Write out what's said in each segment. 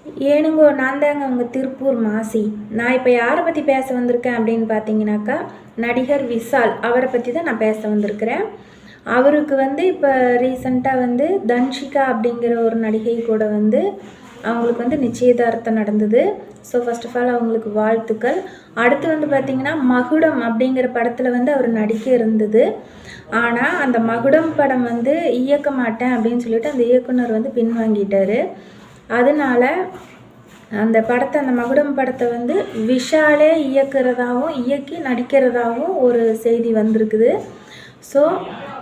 ஏனுங்கோ, நான் தாங்க உங்கள் திருப்பூர் மாசி. நான் இப்போ யாரை பற்றி பேச வந்திருக்கேன் அப்படின்னு பார்த்தீங்கன்னாக்கா, நடிகர் விஷால் அவரை பற்றி தான் நான் பேச வந்திருக்கிறேன். அவருக்கு இப்போ ரீசண்டாக தன்ஷிகா அப்படிங்கிற ஒரு நடிகை கூட அவங்களுக்கு நிச்சயதார்த்தம் நடந்தது. ஸோ ஃபர்ஸ்ட் ஆஃப் ஆல் அவங்களுக்கு வாழ்த்துக்கள். அடுத்து பார்த்திங்கன்னா, மகுடம் அப்படிங்கிற படத்தில் அவர் நடிக்க இருந்தது. ஆனால் அந்த மகுடம் படம் இயக்க மாட்டேன் அப்படின்னு சொல்லிட்டு அந்த இயக்குனர் பின்வாங்கிட்டார். அதனால அந்த மகுடம் படத்தை விஷாலே இயக்குறதாகவும் இயக்கி நடிக்கிறதாகவும் ஒரு செய்தி வந்திருக்குது. ஸோ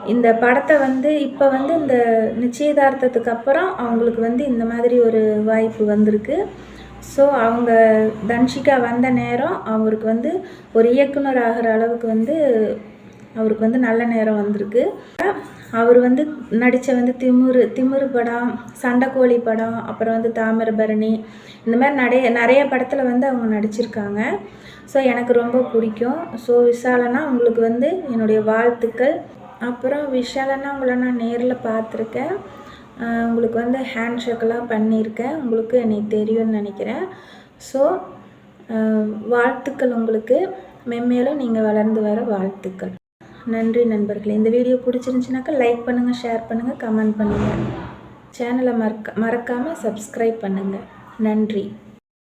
இந்த படத்தை இப்போ இந்த நிச்சயதார்த்தத்துக்கு அப்புறம் அவங்களுக்கு இந்த மாதிரி ஒரு வாய்ப்பு வந்திருக்கு. ஸோ அவங்க தன்ஷிகா வந்த நேரம் அவருக்கு ஒரு இயக்குனர் ஆகிற அளவுக்கு அவருக்கு நல்ல நேரம் வந்திருக்கு. அவர் நடித்த திமிரு படம், சண்டைக்கோழி படம், அப்புறம் தாமிரபரணி, இந்த மாதிரி நிறைய படத்தில் அவங்க நடிச்சிருக்காங்க. ஸோ எனக்கு ரொம்ப பிடிக்கும். ஸோ விஷாலண்ணா உங்களுக்கு என்னுடைய வாழ்த்துக்கள். அப்புறம் விஷாலண்ணா உங்களை நான் நேரில் பார்த்துருக்கேன். உங்களுக்கு ஹேண்ட் ஷேக்கெல்லாம் பண்ணியிருக்கேன். உங்களுக்கு என்னை தெரியும்னு நினைக்கிறேன். ஸோ வாழ்த்துக்கள் உங்களுக்கு. மென்மேலும் நீங்கள் வளர்ந்து வர வாழ்த்துக்கள். நன்றி நண்பர்களே. இந்த வீடியோ பிடிச்சிருந்துச்சுனாக்கா லைக் பண்ணுங்கள், ஷேர் பண்ணுங்கள், கமெண்ட் பண்ணுங்கள். சேனலை மறக்காமல் சப்ஸ்கிரைப் பண்ணுங்கள். நன்றி.